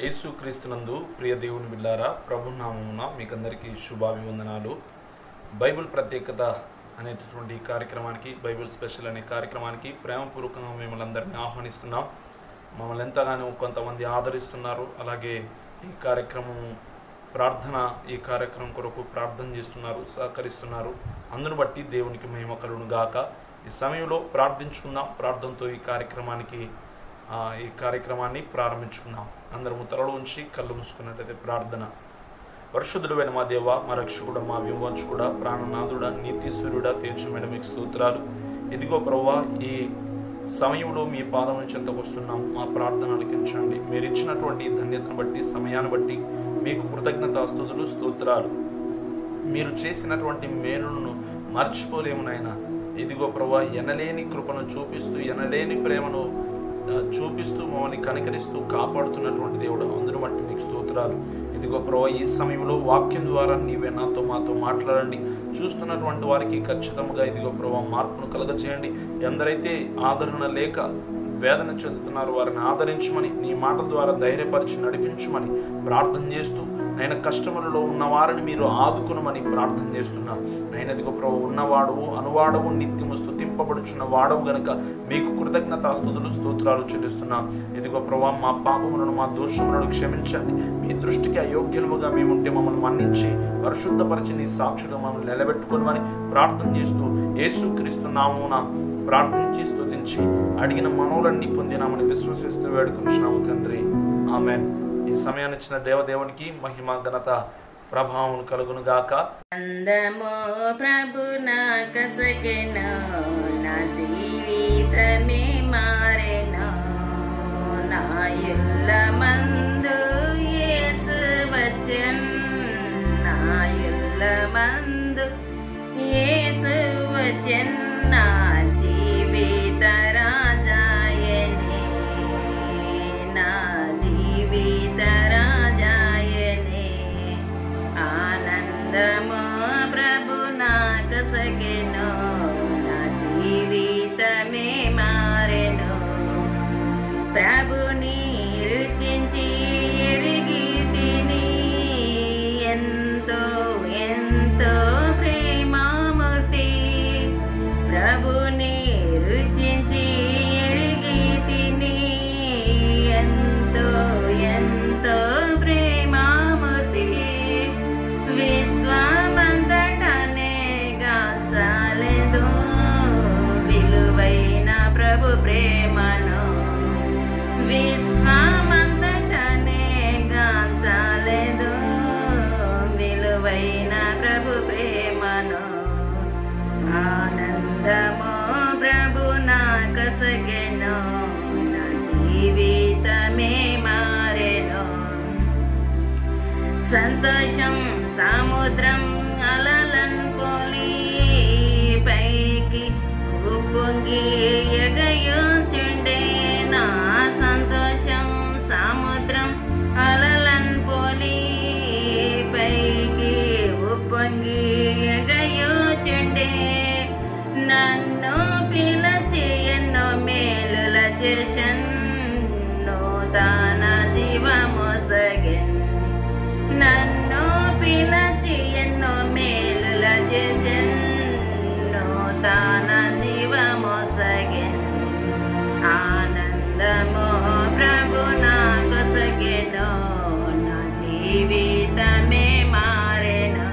యేసుక్రీస్తునందు ప్రియ దేవుని బిడ్డారా, ప్రభు నామమున మీకందరికీ శుభాభివందనాలు. బైబిల్ ప్రత్యేకత అనేటటువంటి కార్యక్రమానికి, బైబిల్ స్పెషల్ అనే కార్యక్రమానికి ప్రేమపూర్వకంగా మిమ్మల్ని అందరినీ ఆహ్వానిస్తున్నాం. మమ్మల్ని ఎంతగానో కొంతమంది ఆదరిస్తున్నారు. అలాగే ఈ కార్యక్రమం ఈ కార్యక్రమం కొరకు ప్రార్థన చేస్తున్నారు, సహకరిస్తున్నారు. అందును బట్టి దేవునికి మహిమ కలుగును గాక. ఈ సమయంలో ప్రార్థించుకుందాం. ప్రార్థనతో ఈ కార్యక్రమాన్ని ప్రారంభించుకుందాం. అందరము తలలో ఉంచి కళ్ళు మూసుకున్నట్లయితే ప్రార్థన. పరిశుద్ధుడైన మా దేవ, మా రక్షకుడా, మా విమోచకుడా, ప్రాణనాథుడా, నీతిశ్వరుడా, తేజమైన మీకు స్తోత్రాలు. ఇదిగో ప్రభువా, ఈ సమయంలో మీ పాదం చెంతకు వస్తున్నాం. మా ప్రార్థన ఆలకించండి. మీరు ఇచ్చినటువంటి ధన్యతను బట్టి, సమయాన్ని బట్టి మీకు కృతజ్ఞతాస్తుతులు, స్తోత్రాలు. మీరు చేసినటువంటి మేలును మర్చిపోలేము నాయనా. ఇదిగో ప్రభువా, ఎనలేని కృపను చూపిస్తూ, ఎనలేని ప్రేమను చూపిస్తూ, మమ్మల్ని కనికరిస్తూ కాపాడుతున్నటువంటి దేవుడు, అందును బట్టి మీకు స్తోత్రాలు. ఇదిగో ప్రభువా, ఈ సమయంలో వాక్యం ద్వారా నీవే మాతో మాట్లాడండి. చూస్తున్నటువంటి వారికి ఖచ్చితంగా ఇదిగో ప్రభువా మార్పును కలగచేయండి. ఎందరైతే ఆదరణ లేక వేదన చెందుతున్నారు వారిని ఆదరించమని, నీ మాటల ద్వారా ధైర్యపరిచి నడిపించమని ప్రార్థన చేస్తూ, ఆయన కష్టములలో ఉన్న వారిని మీరు ఆదుకునమని ప్రార్థన చేస్తున్నా. అయినదిగో ప్రభు, ఉన్నవాడవు, అనువాడవు, నిత్యము స్తుతింపబడుచున్న వాడవు గనుక మీకు కృతజ్ఞతాస్తుతులు, స్తోత్రాలు చెల్లిస్తున్నా. ఇదిగో ప్రభు, మా పాపములను, మా దోషములను క్షమించండి. మీ దృష్టికి అయోగ్యముగా మేముంటే మమ్మల్ని మన్నించి పరిశుద్ధపరిచి నీ సాక్షిగా మమ్మల్ని నిలబెట్టుకోమని ప్రార్థన చేస్తూ, యేసుక్రీస్తు నామమున ప్రార్థించి స్తుతించి అడిగిన మనవులన్నీ పొందినామని విశ్వసిస్తూ వేడుకుంటున్నాము తండ్రి, ఆమేన్. ఈ సమయాన్ని ఇచ్చిన దేవదేవునికి మహిమ, ఘనత, ప్రభావం కలుగును గాక. అందమో ప్రభు నాకసగెను, నా జీవితమే మారెను. నా ఇల్ల మందు యేసు వచ్చెన్, నా ఇల్ల మందు యేసు వచ్చెన్. నా జీవిత రాజాయనే, నా జీవిత రాజాయనే. ఆనందమో ప్రభు నాకసగెను, నా జీవితమే మారెను. ప్రభుని రుచించి ఎరిగి తిని, ఎంతో ఎంతో ప్రేమామూర్తి. ప్రభుని రుచించి ఎరిగి తిని, ఎంతో ఎంతో ప్రేమామూర్తి. విశ్వమంతటనే గాంచలేదు విలువైన ప్రభు ప్రేమను. విశ్వమంతటనే గాంచలేదు విలువైన ప్రభు ప్రేమను. ఆనందమో ప్రభు నాకసగెను, నా జీవితమే మారెను. సంతోషం సముద్రం అలలను పోలి పైకి ఉప్పొంగి ఎగయుచుండే. నా సంతోషం సముద్రం అలలను పోలి పైకి ఉప్పొంగి ఎగయుచుండే. నన్ను పిలచి ఎన్నో మేలుల చేసెన్, నూతన జీవమొసగెన్. నన్ను పిలచి ఎన్నో మేలుల చేసెన్, నూతన జీవమొసగెన్. ఆనందమో ప్రభు నాకసగెను, నా జీవితమే మారెను.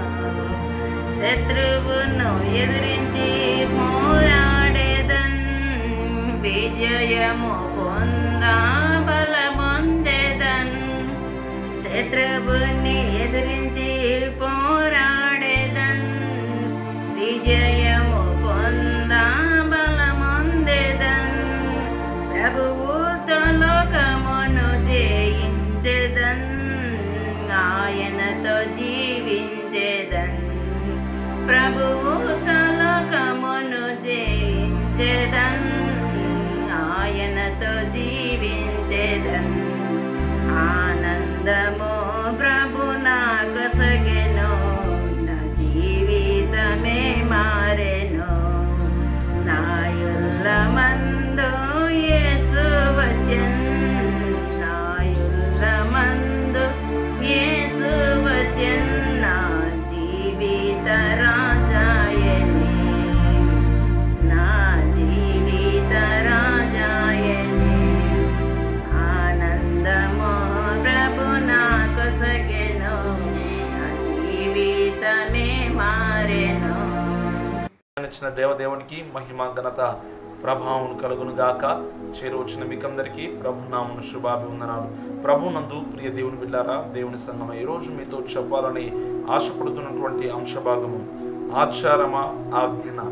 శత్రువును ఎదిరించి పోరాడేదన్, విజయము పొందా బలమొందేదన్. శత్రువుని ఎదిరించి పోరాడేదన్, విజయము పొందా బలమొందేదన్. ప్రభువుతో లోకమును జయించెదన్, ఆయనతో జీవించెదన్. ప్రభువుతో లోకమును జయించెదన్, ఆయనతో జీవించెదన్. ఆనందమో ప్రభు నాకసగెను, నా జీవితమే మారెను. నా ఇల్ల మందు యేసు వచ్చెన్, నా ఇల్ల మందు జీవితమే మారెను. దేవదేవునికి మహిమ ఘనత ప్రభావం కలుగును గాక. చేరువచ్చిన మీకందరికీ ప్రభునామమున శుభాభివందనాలు. ప్రభునందు ప్రియ దేవుని బిడ్డారా, దేవుని సంగమ, ఈరోజు మీతో చెప్పాలని ఆశపడుతున్నటువంటి అంశభాగము ఆచారమా ఆజ్ఞన.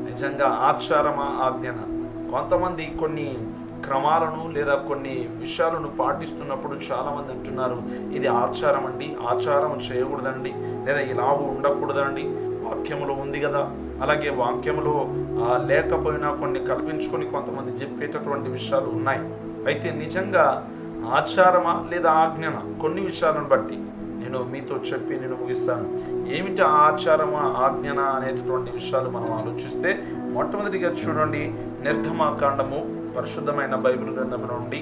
నిజంగా ఆచారమా ఆజ్ఞన. కొంతమంది కొన్ని క్రమాలను లేదా కొన్ని విషయాలను పాటిస్తున్నప్పుడు చాలామంది అంటున్నారు, ఇది ఆచారం అండి, ఆచారం చేయకూడదండి, లేదా ఇలాగూ ఉండకూడదండి, వాక్యములో ఉంది కదా. అలాగే వాక్యములో లేకపోయినా కొన్ని కల్పించుకొని కొంతమంది చెప్పేటటువంటి విషయాలు ఉన్నాయి. అయితే నిజంగా ఆచారమా లేదా ఆజ్ఞన, కొన్ని విషయాలను బట్టి నేను మీతో చెప్పి నేను ముగిస్తాను. ఏమిటి ఆచారమా ఆజ్ఞన అనేటటువంటి విషయాలు మనం ఆలోచిస్తే, మొట్టమొదటిగా చూడండి, నిర్గమాకాండము, పరిశుద్ధమైన బైబిల్ గ్రంథం నుండి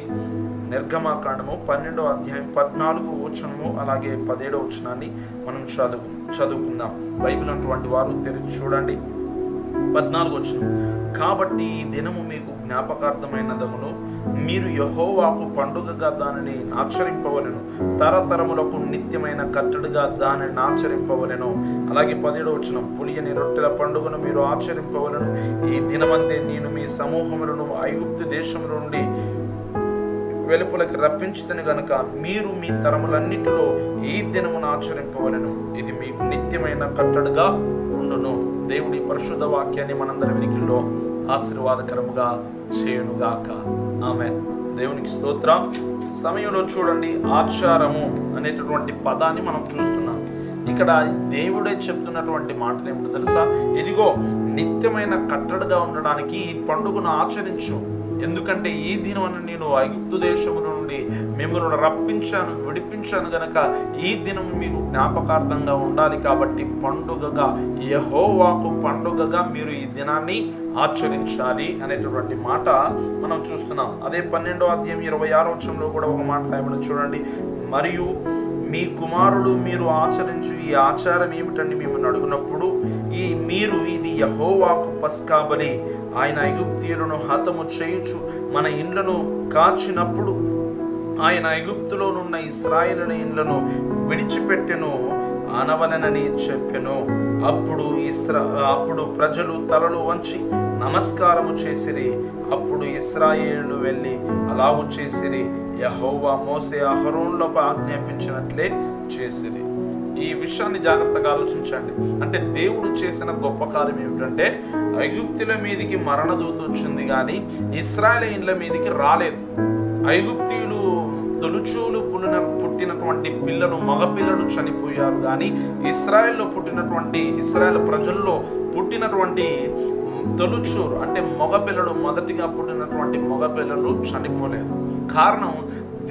నిర్గమాకాండము 12వ అధ్యాయం 14వ వచనము అలాగే 17వ వచనాన్ని మనం చదువుకుందాం. బైబిల్ అటువంటి వారు తెరిచి చూడండి. 14వ వచనం, కాబట్టి ఈ దినము మీకు జ్ఞాపకార్థమైనదగును, మీరు యెహోవాకు పండుగగా దానిని ఆచరింపవలెను, తరతరములకు నిత్యమైన కట్టడిగా దానిని ఆచరింపవలెను. అలాగే 17వ వచనం, పులియని రొట్టెల పండుగను మీరు ఆచరింపవలెను, ఈ దినమందే నేను మీ సమూహములను ఐగుప్తు దేశము నుండి వెలుపలకి రప్పించుదని గనుక మీరు మీ తరములన్నిటిలో ఈ దినమును ఆచరింపవలెను, ఇది మీకు నిత్యమైన కట్టడిగా ఉండును. దేవుడి పరిశుద్ధ వాక్యాన్ని మనందరి వినికిల్లో ఆశీర్వాదకరముగా చేయునుగాక. ఆమేన్. దేవునికి స్తోత్రం. సమయంలో చూడండి, ఆచారము అనేటటువంటి పదాన్ని మనం చూస్తున్నాం. ఇక్కడ దేవుడే చెప్తున్నటువంటి మాటలు ఏమిటో తెలుసా? ఇదిగో నిత్యమైన కట్టడిగా ఉండడానికి ఈ పండుగను ఆచరించు, ఎందుకంటే ఈ దినం నేను ఐగుప్తు దేశము నుండి మిమ్మల్ని రప్పించాను, విడిపించాను గనక ఈ దినం మీకు జ్ఞాపకార్థంగా ఉండాలి. కాబట్టి పండుగగా, యెహోవాకు పండుగగా మీరు ఈ దినాన్ని ఆచరించాలి అనేటటువంటి మాట మనం చూస్తున్నాం. అదే 12వ అధ్యాయం 26వ వచనంలో కూడా ఒక మాట రాయబడి చూడండి, మరియు మీ కుమారులు మీరు ఆచరించు ఈ ఆచారం ఏమిటండి మేము అడుగునప్పుడు మీరు ఇది యెహోవాకు పస్కా బలి, ఆయన ఐగుప్తీయులను హతము చేయుచు మన ఇండ్లను కాచినప్పుడు ఆయన ఐగుప్తులోనున్న ఇశ్రాయేలు ఇండ్లను విడిచిపెట్టెను అనవలనని చెప్పెను. అప్పుడు ప్రజలు తలలు వంచి నమస్కారము చేసిరి. అప్పుడు ఇశ్రాయేలు వెళ్ళి అలాగు చేసిరి, యెహోవా మోసే అహరోనులకు ఆజ్ఞాపించినట్లే చేసిరి. ఈ విషయాన్ని జాగ్రత్తగా ఆలోచించండి. అంటే దేవుడు చేసిన గొప్ప కార్యం ఏమిటంటే, ఐగుప్తుల మీదికి మరణదూత వచ్చింది కానీ ఇశ్రాయేలీయుల మీదికి రాలేదు. ఐగుప్తీయులు తొలుచూలు పుట్టినటువంటి పిల్లలు, మగపిల్లలు చనిపోయారు కానీ ఇశ్రాయేల్లో పుట్టినటువంటి, ఇశ్రాయేల్ ప్రజల్లో పుట్టినటువంటి తొలుచూరు అంటే మగపిల్లలు, మొదటిగా పుట్టినటువంటి మగపిల్లలు చనిపోలేదు. కారణం,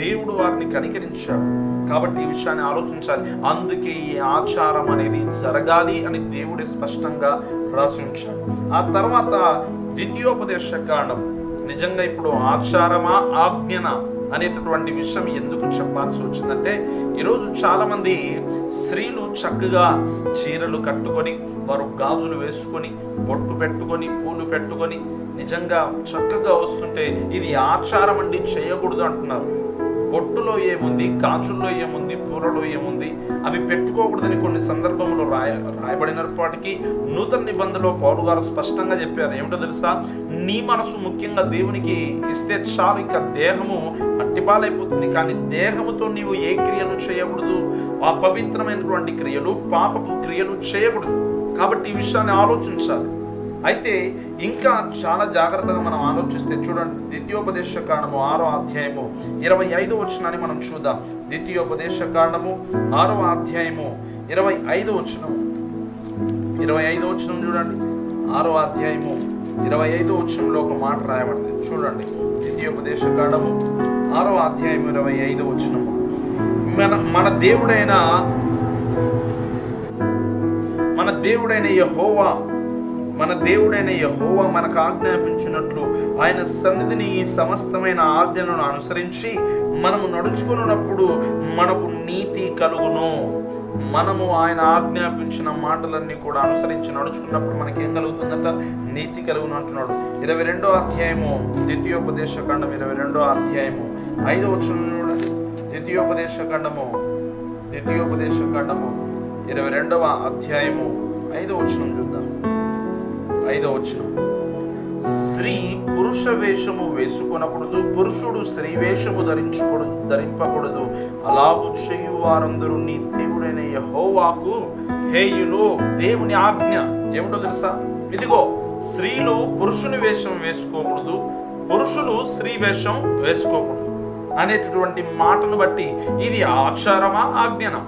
దేవుడు వారిని కనికరించాడు. కాబట్టి ఈ విషయాన్ని ఆలోచించాలి. అందుకే ఈ ఆచారం అనేది జరగాలి అని దేవుడి స్పష్టంగా రాసి ఉంచాడు. ఆ తర్వాత ద్వితీయోపదేశకాండం. నిజంగా ఇప్పుడు ఆచారమా ఆజ్ఞన అనేటటువంటి విషయం ఎందుకు చెప్పాల్సి వచ్చిందంటే, ఈరోజు చాలా మంది స్త్రీలు చక్కగా చీరలు కట్టుకొని, వారు గాజులు వేసుకొని, బొట్టు పెట్టుకొని, పూలు పెట్టుకొని నిజంగా చక్కగా వస్తుంటే ఇది ఆచారం అండి, చేయకూడదు అంటున్నారు. బొట్టులో ఏముంది, గాజుల్లో ఏముంది, పూలలో ఏముంది? అవి పెట్టుకోకూడదని కొన్ని సందర్భంలో రాయబడినప్పటికీ నూతన నిబంధనలో పౌలు గారు స్పష్టంగా చెప్పారు. ఏమిటో తెలుసా? నీ మనసు ముఖ్యంగా దేవునికి ఇస్తే చాలు, ఇక దేహము అట్టిపాలైపోతుంది. కానీ దేహముతో నీవు ఏ క్రియను చేయకూడదు, ఆ పవిత్రమైనటువంటి క్రియలు, పాపపు క్రియలు చేయకూడదు. కాబట్టి ఈ విషయాన్ని ఆలోచించాలి. అయితే ఇంకా చాలా జాగ్రత్తగా మనం ఆలోచిస్తే చూడండి, ద్వితీయోపదేశకాండము 6వ అధ్యాయము 25వ వచనాన్ని మనం చూద్దాం. ద్వితీయోపదేశకాండము 6వ అధ్యాయము 25వ వచనం. 25వ వచనం చూడండి. 6వ అధ్యాయము 25వ వచనంలో ఒక మాట రాయబడింది చూడండి. ద్వితీయోపదేశకాండము 6వ అధ్యాయం 25వ వచనము, మన దేవుడైన యెహోవా మనకు ఆజ్ఞాపించినట్లు ఆయన సన్నిధిని ఈ సమస్తమైన ఆజ్ఞలను అనుసరించి మనము నడుచుకున్నప్పుడు మనకు నీతి కలుగును. మనము ఆయన ఆజ్ఞాపించిన మాటలన్నీ కూడా అనుసరించి నడుచుకున్నప్పుడు మనకి ఏం కలుగుతుందట? నీతి కలుగును అంటున్నాడు. 22వ అధ్యాయము ద్వితీయోపదేశకాండం 22వ అధ్యాయము 5వ వచనం చూడండి. ద్వితీయోపదేశకాండము 22వ అధ్యాయము 5వ వచనం చూద్దాం. 5వ వచనం, స్త్రీ పురుష వేషము వేసుకొనకూడదు, పురుషుడు స్త్రీ వేషము ధరింపకూడదు. అలాగు చేయు వారందరూ నీ దేవుడైన యెహోవాకు హేయులు. దేవుని ఆజ్ఞ ఏమిటో తెలుసా? ఇదిగో, స్త్రీలు పురుషుని వేషం వేసుకోకూడదు, పురుషులు స్త్రీ వేషం వేసుకోకూడదు అనేటటువంటి మాటను బట్టి ఇది ఆచారమా ఆజ్ఞనా?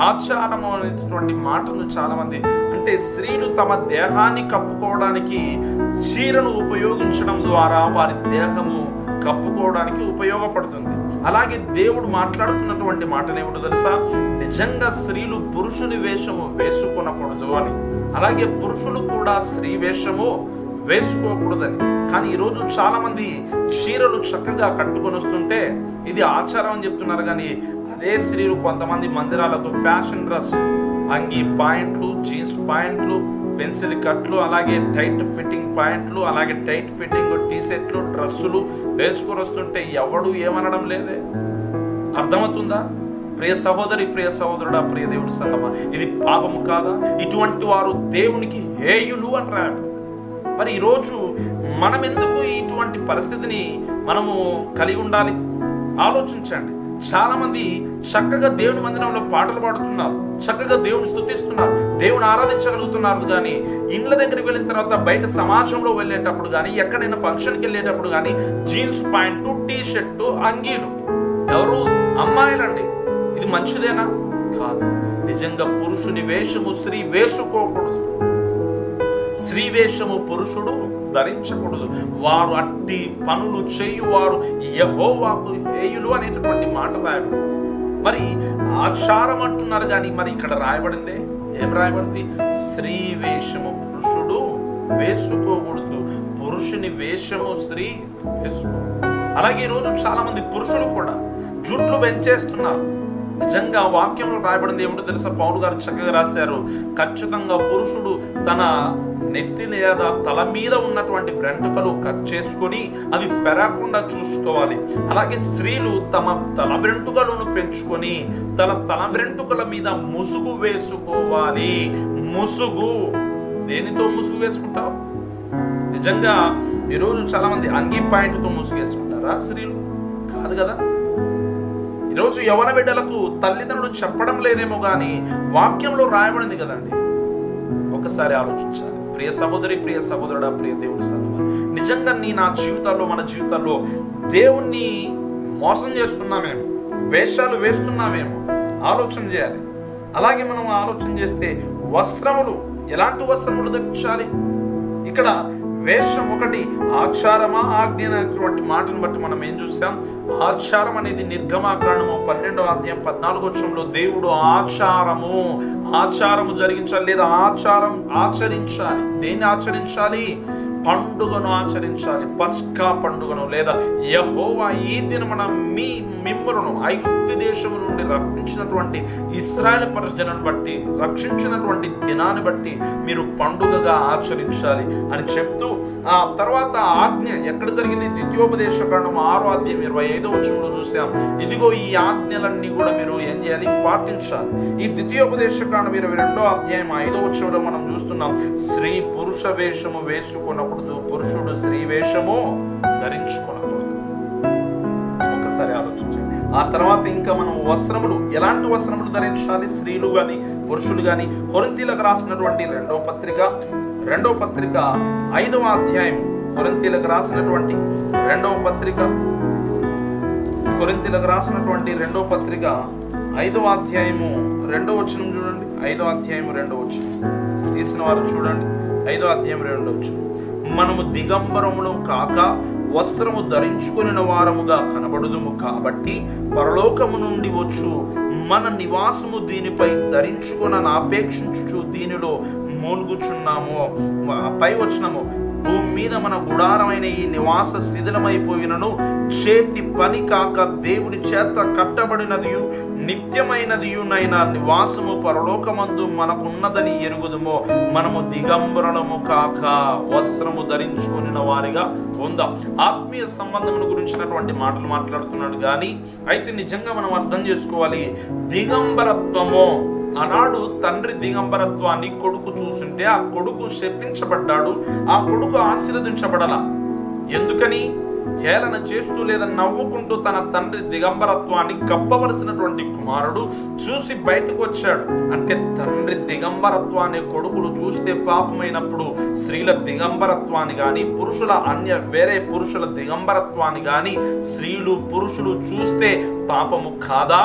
ఆచారము అనేటటువంటి మాటను చాలా మంది, అంటే స్త్రీలు తమ దేహాన్ని కప్పుకోవడానికి చీరను ఉపయోగించడం ద్వారా వారి దేహము కప్పుకోవడానికి ఉపయోగపడుతుంది. అలాగే దేవుడు మాట్లాడుతున్నటువంటి మాటలు ఏమిటో తెలుసా? నిజంగా స్త్రీలు పురుషుని వేషము వేసుకొనకూడదు అని, అలాగే పురుషులు కూడా స్త్రీ వేషము వేసుకోకూడదని. కానీ ఈరోజు చాలా మంది చీరలు చక్కగా కట్టుకొని వస్తుంటే ఇది ఆచారం అని చెప్తున్నారు. కానీ అదే స్త్రీలు కొంతమంది మందిరాలకు ఫ్యాషన్ డ్రెస్, అంగి పాయింట్లు, జీన్స్ పాయింట్లు, పెన్సిల్ కట్లు, అలాగే టైట్ ఫిట్టింగ్ పాయింట్లు, అలాగే టైట్ ఫిట్టింగ్ టీషర్ట్లు, డ్రెస్సులు వేసుకొని వస్తుంటే ఎవడు ఏమనడం లేదే. అర్థమవుతుందా? ప్రియ సహోదరి, ప్రియ సహోదరుడా, ప్రియ దేవుడి సంగమా, ఇది పాపము కాదా? ఇటువంటి వారు దేవునికి హేయులు అని రాడు. మరి ఈరోజు మనం ఎందుకు ఇటువంటి పరిస్థితిని మనము కలిగి ఉండాలి? ఆలోచించండి. చాలా మంది చక్కగా దేవుని మందిరంలో పాటలు పాడుతున్నారు, చక్కగా దేవుని స్తుతిస్తున్నారు, దేవుని ఆరాధించగలుగుతున్నారు. కానీ ఇండ్ల దగ్గరికి వెళ్ళిన తర్వాత, బయట సమాజంలో వెళ్ళేటప్పుడు కానీ, ఎక్కడైనా ఫంక్షన్కి వెళ్ళేటప్పుడు కానీ జీన్స్ ప్యాంటు, టీ షర్టు, అంగీలు. ఎవరు? అమ్మాయిలండి. ఇది మంచిదేనా? కాదు. నిజంగా పురుషుని వేషము స్త్రీ వేసుకోకూడదు, స్త్రీ వేషము పురుషుడు ధరించకూడదు. వారు అట్టి పనులు చేయువారు యెహోవాకు హేయులు అనేటటువంటి మాట రాయబడింది. మరి ఆచారం అంటున్నారు కానీ మరి ఇక్కడ రాయబడిందే ఏం రాయబడింది? స్త్రీ వేషము పురుషుడు వేసుకోకూడదు, పురుషుని వేషము స్త్రీ వేసుకో. అలాగే ఈరోజు చాలా మంది పురుషులు కూడా జుట్లు పెంచేస్తున్నారు. నిజంగా వాక్యంలో రాయబడింది ఏమిటో తెలుసా? పౌలు గారు చక్కగా రాశారు, ఖచ్చితంగా పురుషుడు తన నెత్తి లేదా తల మీద ఉన్నటువంటి వెంట్రుకలు కట్ చేసుకొని అవి పెరగకుండా చూసుకోవాలి. అలాగే స్త్రీలు తమ తల వెంట్రుకలను పెంచుకొని తల వెంట్రుకల మీద ముసుగు వేసుకోవాలి. ముసుగు, దేనితో ముసుగు వేసుకుంటావు? నిజంగా ఈరోజు చాలా మంది అంగి పాయింట్తో ముసుగు వేసుకుంటారా? స్త్రీలు కాదు కదా. ఈరోజు యవన బిడ్డలకు తల్లిదండ్రులు చెప్పడం లేదేమో కానీ వాక్యంలో రాయబడింది కదండి. ఒకసారి ఆలోచించాలి. ప్రియ సహోదరి, ప్రియ సహోదరుడా, ప్రియ దేవుడి సంగమా, నిజంగా నా జీవితాల్లో, మన జీవితాల్లో దేవుణ్ణి మోసం చేస్తున్నామేమో, వేషాలు వేస్తున్నామేమో ఆలోచన చేయాలి. అలాగే మనం ఆలోచన చేస్తే వస్త్రములు, ఎలాంటి వస్త్రములు ధరించాలి? ఇక్కడ వేషం ఒకటి ఆచారమా ఆజ్ఞ అనేటువంటి మాటను బట్టి మనం ఏం చూసాం? ఆచారం అనేది నిర్గమాకాండము 12వ అధ్యాయం 14వ వచనంలో దేవుడు ఆచారము జరిగించాలి లేదా ఆచారం ఆచరించాలి. దేన్ని ఆచరించాలి? పండుగను ఆచరించాలి. పస్కా పండుగను, లేదా యెహోవా ఈ దినమున మిమ్మలను ఐగుప్తు దేశం నుండి రక్షించినటువంటి ఇశ్రాయేలు ప్రజలను బట్టి, రక్షించినటువంటి దినాన్ని బట్టి మీరు పండుగగా ఆచరించాలి అని చెప్తూ, ఆ తర్వాత ఆజ్ఞ ఎక్కడ జరిగింది? ద్వితీయోపదేశకాండం 6వ అధ్యాయం 25వ వచనంలో చూసాం. ఇదిగో ఈ ఆజ్ఞలన్నీ కూడా మీరు ఏం చేయాలి? పాటించాలి. ఈ ద్వితీయోపదేశకాండం 22వ అధ్యాయం 5వ వచనంలో మనం చూస్తున్నాం, స్త్రీ పురుష వేషము వేసుకున్నప్పుడు పురుషుడు స్త్రీ వేషము ధరించుకోనకూడదు. ఒకసారి ఆలోచించండి. ఆ తర్వాత ఇంకా మనం వస్త్రములు, ఎలాంటి వస్త్రములు ధరించాలి? స్త్రీలు గాని పురుషులు గాని కొరింథీయులకు రాసినటువంటి రెండవ పత్రిక 5వ అధ్యాయం, కొరింథీయులకు రాసినటువంటి రెండవ పత్రిక 5వ అధ్యాయము 2వ వచనం చూడండి. 5వ అధ్యాయం 2వ వచనం తీసిన వారు చూడండి. 5వ అధ్యాయం 2వ వచనం, మనము దిగంబరములు కాక వస్త్రము ధరించుకుని వారముగా కనబడుదుము కాబట్టి పరలోకము నుండి వచ్చు మన నివాసము దీనిపై ధరించుకుని ఆపేక్షించు దీనిలో మూలుగుచున్నాము. పై వచనము, భూమి మీద మన గుడారమైన ఈ నివాస శిథిలమైపోయినను చేతి పని కాక దేవుని చేత కట్టబడినదియు నిత్యమైనదియునైన నివాసము పరలోకమందు మనకున్నదని ఎరుగుదుమో. మనము దిగంబరులము కాక వస్త్రము ధరించుకున్న వారిగా ఉందాం. ఆత్మీయ సంబంధముల గురించినటువంటి మాటలు మాట్లాడుతున్నాడు కానీ అయితే నిజంగా మనం అర్థం చేసుకోవాలి. దిగంబరత్వము, ఆనాడు తండ్రి దిగంబరత్వాన్ని కొడుకు చూస్తుంటే ఆ కొడుకు శపించబడ్డాడు, ఆ కొడుకు ఆశీర్వదించబడలా. ఎందుకని? హేళన చేస్తూ లేదా నవ్వుకుంటూ తన తండ్రి దిగంబరత్వాన్ని కప్పవలసినటువంటి కుమారుడు చూసి బయటకు వచ్చాడు. అంటే తండ్రి దిగంబరత్వాన్ని కొడుకులు చూస్తే పాపమైనప్పుడు స్త్రీల దిగంబరత్వాన్ని కానీ వేరే పురుషుల దిగంబరత్వాన్ని కానీ స్త్రీలు పురుషులు చూస్తే పాపము కాదా?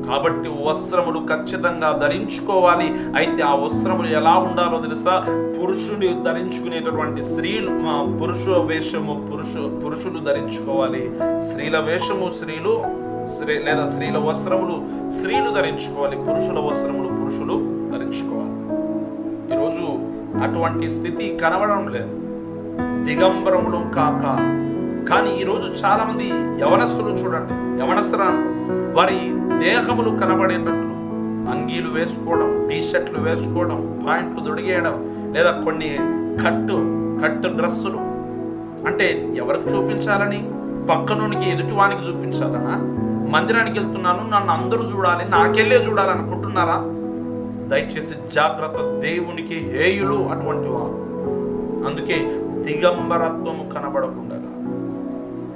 కాబట్టి వస్త్రములు ఖచ్చితంగా ధరించుకోవాలి. అయితే ఆ వస్త్రములు ఎలా ఉండాలో తెలుసా? పురుషులు ధరించుకునేటటువంటి పురుషుల వేషము పురుషులు ధరించుకోవాలి, స్త్రీల వేషము లేదా స్త్రీల వస్త్రములు స్త్రీలు ధరించుకోవాలి, పురుషుల వస్త్రములు పురుషులు ధరించుకోవాలి. ఈరోజు అటువంటి స్థితి కనబడడం లేదు, దిగంబరములు కాక. కానీ ఈరోజు చాలా మంది యవనస్తులు చూడండి, యవనస్తులు వారి దేహములు కనబడేటట్లు అంగీలు వేసుకోవడం, టీషర్ట్లు వేసుకోవడం, పాయింట్లు దొడిగేయడం, లేదా కొన్ని కట్టు డ్రెస్సులు. అంటే ఎవరికి చూపించాలని? పక్కనోనికి ఎదుటివానికి చూపించాలనా? మందిరానికి వెళ్తున్నాను, నన్ను అందరూ చూడాలి, నాకెళ్ళే చూడాలనుకుంటున్నారా? దయచేసి జాగ్రత్త. దేవునికి హేయులు అటువంటి వారు. అందుకే దిగంబరత్వము కనబడకుండా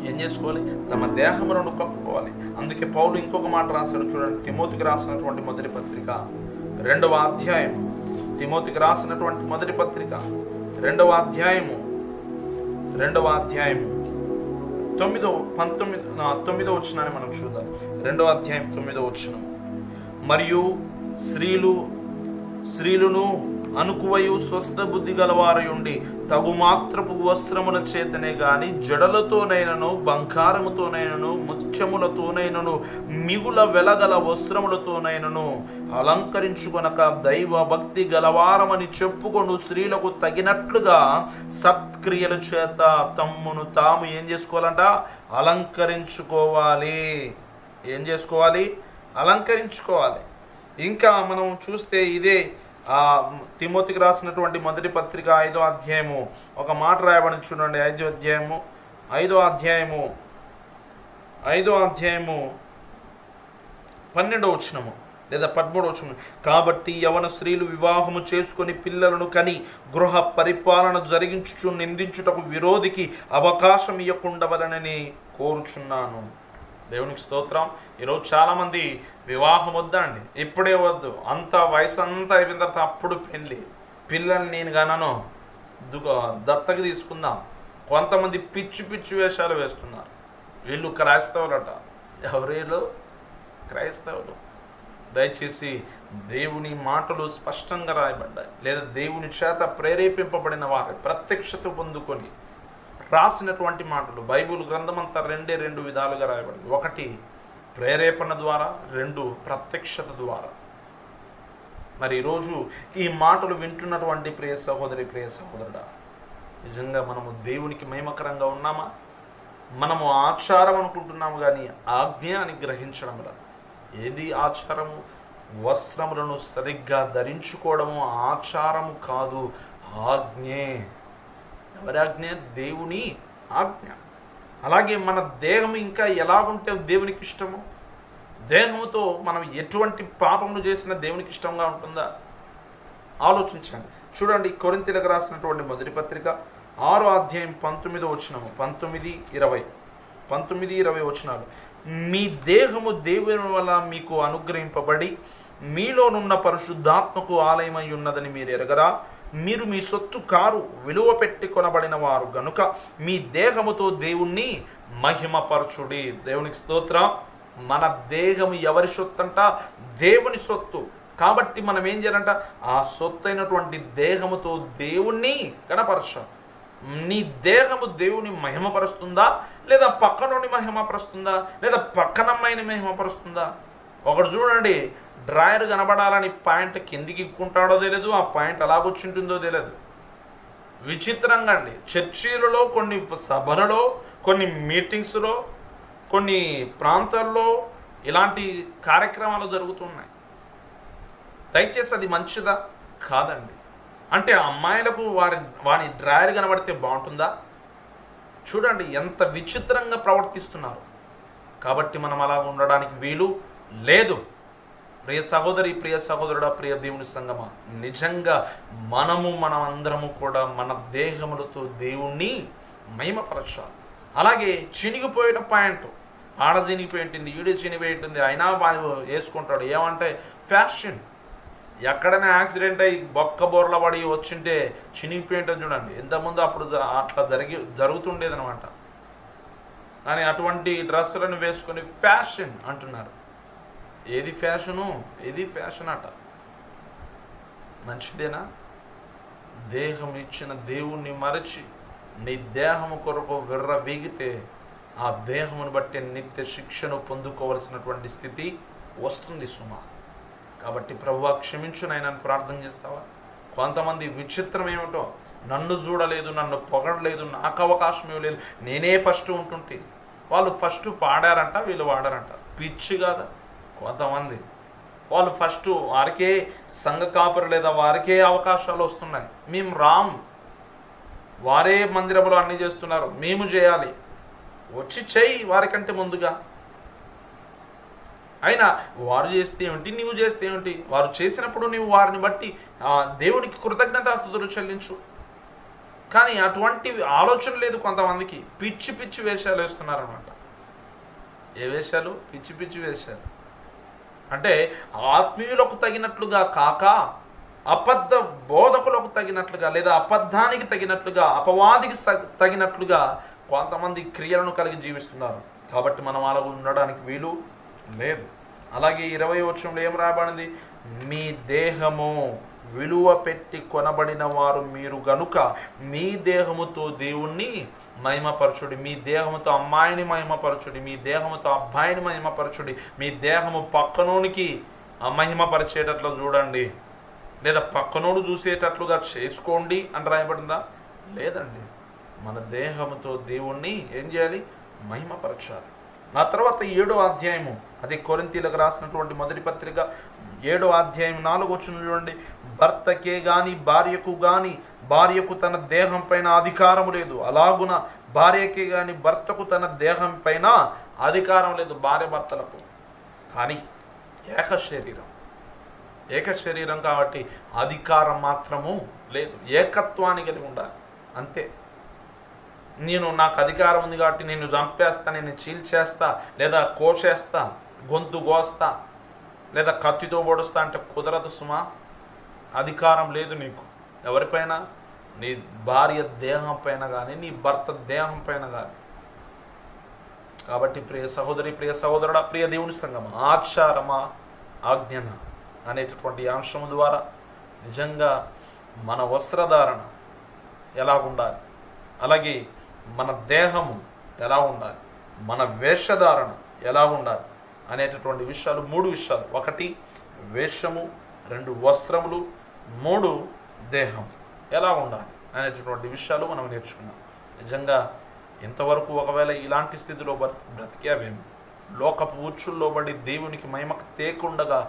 ఏం చేసుకోవాలి? తమ దేహములను కప్పుకోవాలి. అందుకే పౌలు ఇంకొక మాట రాశాడు చూడండి, తిమోతికి రాసినటువంటి మొదటి పత్రిక 2వ అధ్యాయము. తిమోతికి రాసినటువంటి మొదటి పత్రిక 2వ అధ్యాయము 9వ వచనాన్ని మనం చూద్దాం. 2వ అధ్యాయం 9వ వచనం. మరియు స్త్రీలును అనుకువయు స్వస్థ బుద్ధి గలవారై ఉండి తగు మాత్రపు వస్త్రముల చేతనే గాని జడలతోనైనను బంగారముతోనైనను ముత్యములతోనైనను మిగుల వెలగల వస్త్రములతోనైనను అలంకరించుకొనక దైవ భక్తి గలవారమని చెప్పుకొను స్త్రీలకు తగినట్లుగా సత్క్రియల చేత తమ్మును తాము ఏం చేసుకోవాలంట? అలంకరించుకోవాలి. ఏం చేసుకోవాలి? అలంకరించుకోవాలి. ఇంకా మనం చూస్తే ఇదే తిమోతికి రాసినటువంటి మొదటి పత్రిక 5వ అధ్యాయము ఒక మాట రాయబడి చూడండి. 5వ అధ్యాయము 12వ వచనము లేదా 13వ వచనము. కాబట్టి యవన స్త్రీలు వివాహము చేసుకొని పిల్లలను కని గృహ పరిపాలన జరిగించుచు నిందించుటకు విరోధికి అవకాశం ఇవ్వకుండవలనని కోరుచున్నాను. దేవునికి స్తోత్రం. ఈరోజు చాలామంది వివాహం వద్దండి, ఇప్పుడే వద్దు, అంత వయసు అంతా అయిపోయిన తర్వాత అప్పుడు పిల్లల్ని నేను గనను దత్తకి తీసుకుందాం. కొంతమంది పిచ్చి వేషాలు వేస్తున్నారు. వీళ్ళు క్రైస్తవులట. ఎవరేళ్ళు? క్రైస్తవులు. దయచేసి దేవుని మాటలు స్పష్టంగా రాయబడ్డాయి, లేదా దేవుని చేత ప్రేరేపింపబడిన వారి ప్రత్యక్షత పొందుకొని రాసినటువంటి మాటలు. బైబిల్ గ్రంథం అంతా రెండు విధాలుగా రాయబడింది. 1 ప్రేరేపణ ద్వారా, 2 ప్రత్యక్షత ద్వారా. మరి ఈరోజు ఈ మాటలు వింటున్నటువంటి ప్రియ సహోదరి, ప్రియ సహోదరుడా, నిజంగా మనము దేవునికి మహిమకరంగా ఉన్నామా? మనము ఆచారం అనుకుంటున్నాము కానీ ఆజ్ఞ అని గ్రహించడంలా. ఏది ఆచారము? వస్త్రములను సరిగ్గా ధరించుకోవడము ఆచారము కాదు, ఆజ్ఞే. ఎవరి ఆజ్ఞ? దేవుని ఆజ్ఞ. అలాగే మన దేహం ఇంకా ఎలాగుంటే దేవునికి ఇష్టము? దేహముతో మనం ఎటువంటి పాపములు చేసినా దేవునికి ఇష్టంగా ఉంటుందా? ఆలోచించండి. చూడండి, కొరింథీయులకు రాసినటువంటి మొదటి పత్రిక 6వ అధ్యాయం 19వ వచనము, 19-20 వచనాలు. మీ దేహము దేవుని వల్ల మీకు అనుగ్రహింపబడి మీలోనున్న పరిశుద్ధాత్మకు ఆలయమై ఉన్నదని మీరు ఎరగరా? మీరు మీ సొత్తు కారు, విలువ పెట్టి కొనబడిన వారు గనుక మీ దేహముతో దేవుణ్ణి మహిమపరచుడి. దేవునికి స్తోత్రం. మన దేహము ఎవరి సొత్తు అంట? దేవుని సొత్తు. కాబట్టి మనం ఏం చేయాలంట? ఆ సొత్తు అయినటువంటి దేహముతో దేవుణ్ణి కనపరచాలి. నీ దేహము దేవుని మహిమపరుస్తుందా, లేదా పక్కనోని మహిమపరుస్తుందా, లేదా పక్కనమ్మాయిని మహిమపరుస్తుందా? ఒకడు చూడండి, డ్రాయర్ కనబడాలని పాయింట్ కిందికి ఇక్కుంటాడో తెలియదు, ఆ పాయింట్ అలాగొచ్చింటుందో తెలియదు. విచిత్రంగా అండి, చర్చిలలో, కొన్ని సభలలో, కొన్ని మీటింగ్స్లో కొన్ని ప్రాంతాల్లో ఇలాంటి కార్యక్రమాలు జరుగుతున్నాయి. దయచేసి అది మంచిదా? కాదండి. అంటే అమ్మాయిలకు వారి డ్రాయర్ కనబడితే బాగుంటుందా? చూడండి ఎంత విచిత్రంగా ప్రవర్తిస్తున్నారు. కాబట్టి మనం అలా ఉండడానికి వీలు లేదు. ప్రియ సహోదరి, ప్రియ సహోదరుడా, ప్రియ దేవుని సంగమా, నిజంగా మనమందరము కూడా మన దేహములతో దేవుణ్ణి మహిమపరచాలి. అలాగే చినిగిపోయిన ప్యాంటు, ఆడ చినిగిపోయి ఉంటుంది, ఈడ చినిగిపోయి ఉంటుంది, అయినా వాళ్ళు వేసుకుంటాడు. ఏమంటే ఫ్యాషన్. ఎక్కడైనా యాక్సిడెంట్ అయ్యి బొక్క బొర్ల పడి వచ్చింటే చినిగిపోయి ఉంటుంది చూడండి. ఎంతమంది అప్పుడు అట్లా జరుగుతుండేదనమాట. కానీ అటువంటి డ్రెస్సులను వేసుకొని ఫ్యాషన్ అంటున్నారు. ఏది ఫ్యాషను? ఏది ఫ్యాషన్ అట. మంచిదేనా? దేహం ఇచ్చిన దేవుణ్ణి మరచి నీ దేహము కొరకు విర్రవీగితే ఆ దేహమును బట్టి నిత్య శిక్షను పొందుకోవలసినటువంటి స్థితి వస్తుంది సుమా. కాబట్టి ప్రభువా క్షమించు నాయనా అని ప్రార్థన చేస్తావా? కొంతమంది విచిత్రం ఏమిటో, నన్ను చూడలేదు, నన్ను పొగడలేదు, నాకు అవకాశం ఇవ్వలేదు, నేనే ఫస్ట్ ఉంటుంటే వాళ్ళు ఫస్ట్ పాడారంట, వీళ్ళు వాడారంట. పిచ్చి కాదా? కొంతమంది వాళ్ళు ఫస్ట్ వారికే సంఘ కాపురు లేదా వారికే అవకాశాలు వస్తున్నాయి, మేము రాము, వారే మందిరంలో అన్నీ చేస్తున్నారు, మేము చేయాలి, వచ్చి చెయ్యి వారికంటే ముందుగా. అయినా వారు చేస్తే ఏమిటి, నీవు చేస్తే ఏమిటి? వారు చేసినప్పుడు నీవు వారిని బట్టి దేవునికి కృతజ్ఞతాస్తుతులు చెల్లించు. కానీ అటువంటి ఆలోచన లేదు కొంతమందికి. పిచ్చి పిచ్చి వేషాలు వేస్తున్నారన్నమాట. ఏ వేషాలు? పిచ్చి పిచ్చి వేషాలు. అంటే ఆత్మీయులకు తగినట్లుగా కాక అబద్ధ బోధకులకు తగినట్లుగా లేదా అబద్ధానికి తగినట్లుగా అపవాదికి తగినట్లుగా కొంతమంది క్రియలను కలిగి జీవిస్తున్నారు. కాబట్టి మనం అలా ఉండడానికి వీలు లేదు. అలాగే 20వ వచనంలో ఏం రాయబడింది? మీ దేహము విలువ పెట్టి కొనబడిన వారు మీరు గనుక మీ దేహముతో దేవుణ్ణి మహిమపరచుడి. మీ దేహముతో అమ్మాయిని మహిమపరచుడి, మీ దేహముతో అబ్బాయిని మహిమపరచుడి, మీ దేహము పక్కనోనికి మహిమపరిచేటట్లు చూడండి, లేదా పక్కనోడు చూసేటట్లుగా చేసుకోండి అని రాయబడిందా? లేదండి. మన దేహముతో దేవుణ్ణి ఏం చేయాలి? మహిమపరచాలి. ఆ తర్వాత 7వ అధ్యాయము, అది కొరింథీయులకు రాసినటువంటి మొదటి పత్రిక 7వ అధ్యాయం 4వ వచనం చూడండి. భర్తకే గాని భార్యకు గాని భార్యకు తన దేహం పైన అధికారము లేదు, అలాగున భార్యకే గాని భర్తకు తన దేహం పైన అధికారం లేదు. భార్య భర్తలకు కానీ ఏక శరీరం కాబట్టి అధికారం మాత్రము లేదు. ఏకత్వాన్ని కలిగి ఉండాలి అంతే. నాకు అధికారం ఉంది కాబట్టి నేను చంపేస్తా, నేను చీల్చేస్తా, లేదా కోసేస్తా, గొంతు కోస్తా, లేదా కత్తితో పొడుస్తా అంటే కుదరదు సుమా. అధికారం లేదు నీకు ఎవరిపైన? నీ భార్య దేహం పైన కానీ నీ భర్త దేహం పైన కానీ. కాబట్టి ప్రియ సహోదరి, ప్రియ సహోదరుడా, ప్రియ దేవుని సంగమా, ఆచారమా ఆజ్ఞన అనేటటువంటి అంశం ద్వారా నిజంగా మన వస్త్రధారణ ఎలా ఉండాలి, అలాగే మన దేహము ఎలా ఉండాలి, మన వేషధారణ ఎలా ఉండాలి అనేటటువంటి విషయాలు 3 విషయాలు. 1 వేషము, 2 వస్త్రములు, 3 దేహం ఎలా ఉండాలి అనేటటువంటి విషయాలు మనం నేర్చుకున్నాం. నిజంగా ఇంతవరకు ఒకవేళ ఇలాంటి స్థితిలో బ్రతికావేమో, లోకపు ఊచుల్లో పడి దేవునికి మహిమకు తేకుండగా,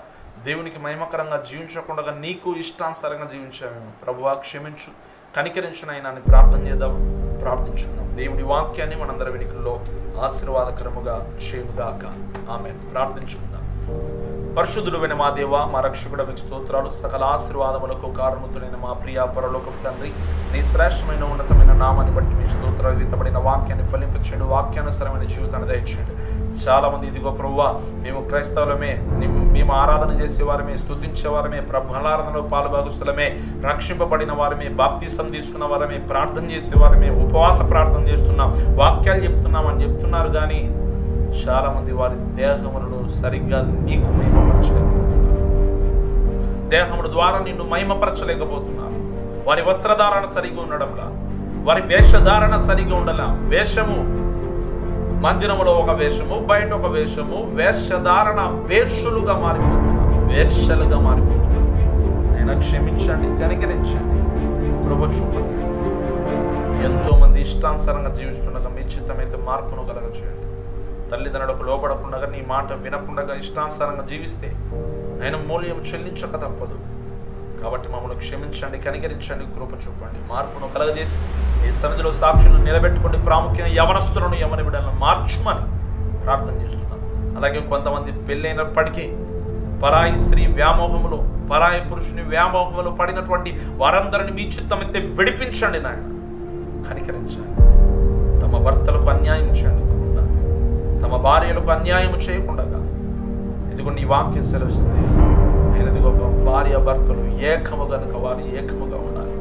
దేవునికి మహిమకరంగా జీవించకుండా నీకు ఇష్టానుసారంగా జీవించావేమో, ప్రభువా క్షమించు, కనికరించునైనా అని ప్రార్థన చేద్దాం, ప్రార్థించుకుందాం. దేవుడి వాక్యాన్ని మనందరి వెనుకల్లో ఆశీర్వాదకరముగా చేయుగాక. ఆమేన్. ప్రార్థించుకుందాం. పరిశుద్ధుడైన మా దేవ, మా రక్షకుడ మీకు స్తోత్రాలు. సకల ఆశీర్వాదములకు కారణముతులైన మా ప్రియ పరలోకపు తండ్రి, నీ శ్రేష్టమైన ఉన్నతమైన నామాన్ని బట్టి మీ స్తోత్రాలు. విత్తబడిన వాక్యాన్ని ఫలింపచేయండి, వాక్యానుసరమైన జీవితాన్ని దయచేయండి. చాలా మంది ఇదిగో ప్రభువా, మేము క్రైస్తవులమే, మేము ఆరాధన చేసేవారమే, స్తుతించేవారమే, ప్రభులారాధనలో పాలుభాగస్తులమే, రక్షింపబడిన వారమే, బాప్తిసం తీసుకున్న వారమే, ప్రార్థన చేసేవారమే, ఉపవాస ప్రార్థన చేస్తున్నాం, వాక్యాలు చెప్తున్నాం అని చెప్తున్నారు. కానీ చాలా మంది వారి దేహములను సరిగ్గా నీకు మహిమపరచలేకపోతున్నారు, దేహముల ద్వారా నిన్ను మహిమపరచలేకపోతున్నారు. వారి వస్త్రధారణ సరిగా ఉండడంలా, వారి వేషధారణ సరిగా ఉండలా. వేషము మందిరములో ఒక వేషము, బయట ఒక వేషము, వేషధారణ వేషులుగా మారిపోతున్నారు, వేషలుగా మారిపోతున్నారు. అయినా క్షమించండి, కనికరించండి, కృప చూపండి. ఎంతో మంది ఇష్టానుసారంగా జీవిస్తుండగా మీ చిత్తమైతే మార్పును కలగచేయండి. తల్లిదండ్రులకు లోపడకుండా నీ మాట వినకుండా ఇష్టానుసారంగా జీవిస్తే నేను మూల్యం చెల్లించక తప్పదు. కాబట్టి మమ్మల్ని క్షమించండి, కనికరించండి, కృప చూపండి, మార్పును కలగజేసి ఈ సన్నిధిలో సాక్షులను నిలబెట్టుకోండి. ప్రాముఖ్యంగా యవనస్తులను యవన బిడ్డలను మార్చుమని ప్రార్థన చేస్తున్నాను. అలాగే కొంతమంది పెళ్ళైనప్పటికీ పరాయి స్త్రీ వ్యామోహములో, పరాయి పురుషుని వ్యామోహములో పడినటువంటి వారందరిని మీ చిత్తమైతే విడిపించండి నాయన, కనికరించండి. తమ భర్తలకు అన్యాయం చేయకుండా, తమ భార్యలకు అన్యాయం చేయకుండా ఇదిగో నీ వాక్యం సెలవుస్తుంది. ఇదిగో భార్య భర్తలు ఏకముగా కనుక వారు ఏకముగా ఉండాలి.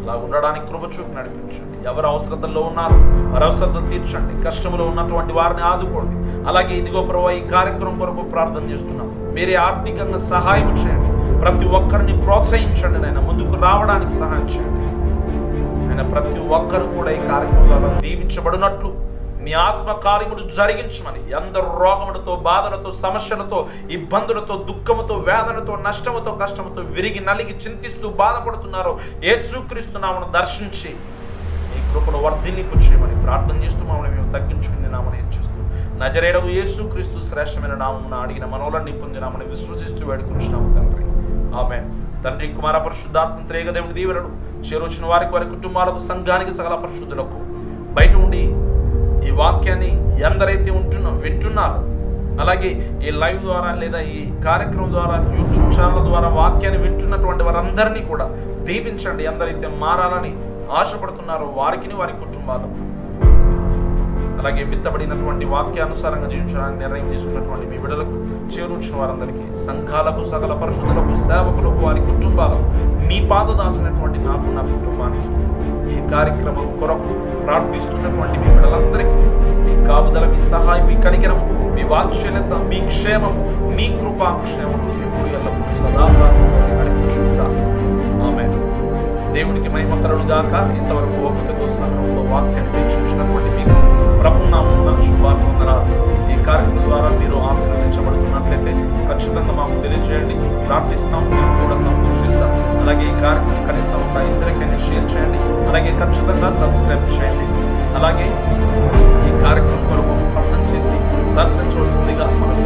అలా ఉండడానికి కృప చూపి నడిపించండి. ఎవరు అవసరతల్లో ఉన్నారో వారి అవసరతలు తీర్చండి. కష్టంలో ఉన్నటువంటి వారిని ఆదుకోండి. అలాగే ఇదిగో ప్రభువా ఈ కార్యక్రమం కొరకు ప్రార్థన చేస్తున్నాం. మీరే ఆర్థికంగా సహాయం చేయండి. ప్రతి ఒక్కరిని ప్రోత్సహించండి నాయన, ముందుకు రావడానికి సహాయం చేయండి ఆయన. ప్రతి ఒక్కరు కూడా ఈ కార్యక్రమం ద్వారా దీవించబడినట్లు మీ ఆత్మ కార్యములు జరిగించమని, అందరూ రోగములతో, బాధలతో, సమస్యలతో, ఇబ్బందులతో, దుఃఖముతో, వేదనతో, నష్టముతో, కష్టముతో విరిగి నలిగి చింతిస్తూ బాధపడుతున్నారో యేసుక్రీస్తు నామమును దర్శించి ఈ కృపను వర్ధిల్లింపు చేయమని ప్రార్థన చేస్తూ మమ్మల్ని మేము తగ్గించుకుని నామమును హెచ్చిస్తూ నజరేయుడగు యేసుక్రీస్తు శ్రేష్టమైన నామమున అడిగిన మనవులన్నీ పొందినామని విశ్వసిస్తూ వేడుకుంటున్నాము తండ్రి. ఆమేన్. తండ్రి, కుమార, పరిశుద్ధాత్మ త్రియేక దేవుని దీవెనలు చేరొచ్చిన వారికి, వారి కుటుంబాలకు, సంఘానికి, సకల పరిశుద్ధులకు, బయట ఉండి ఈ వాక్యాన్ని ఎందరైతే వింటున్నారో, అలాగే ఈ లైవ్ ద్వారా లేదా ఈ కార్యక్రమం ద్వారా యూట్యూబ్ ఛానల్ ద్వారా వాక్యాన్ని వింటున్నటువంటి వారందరినీ కూడా దీవించండి. ఎందరైతే మారాలని ఆశపడుతున్నారో వారికి, వారి కుటుంబాలకు, అలాగే విత్తబడినటువంటి వాక్యానుసారంగా జీవించడానికి నిర్ణయం తీసుకున్నటువంటి మీ బిడ్డలకు, చేరుచిన వారందరికీ, సంఘాలకు, సకల పరిశుద్ధులకు, సేవకులకు, వారి కుటుంబాలకు, మీ పాదదాసినటువంటి నాకు, నా కుటుంబానికి, ఈ కార్యక్రమం కొరకు ప్రార్థిస్తున్నటువంటి మీ బిడ్డలందరికీ మీ కాపుదల, మీ సహాయం, మీ కనికరం, మీ వాత్సల్యత, మీ క్షేమము, మీ కృపాక్షేమము ఎప్పుడు ఎల్లప్పుడూ సదాకాలం నడిపించుకుంటా. ఆమేన్. దేవునికి మహిమ కలుగుగాక. ఇంతవరకు ఓపికతో, సహనంతో వాక్యాన్ని వీక్షించినటువంటి మీకు ప్రభునామమున శుభాకాంక్షలు. ఈ కార్యక్రమం ద్వారా మీరు ఆశీర్వదించబడుతున్నట్లయితే ఖచ్చితంగా మాకు తెలియజేయండి, ప్రార్థిస్తాం, మేము కూడా సంతోషిస్తాం. అలాగే ఈ కార్యక్రమం కనీసం ఒక ఇద్దరికైనా షేర్ చేయండి. అలాగే ఖచ్చితంగా సబ్స్క్రైబ్ చేయండి. అలాగే ఈ కార్యక్రమం కొరకు ప్రార్థన చేసి సహకరించవలసిందిగా మనం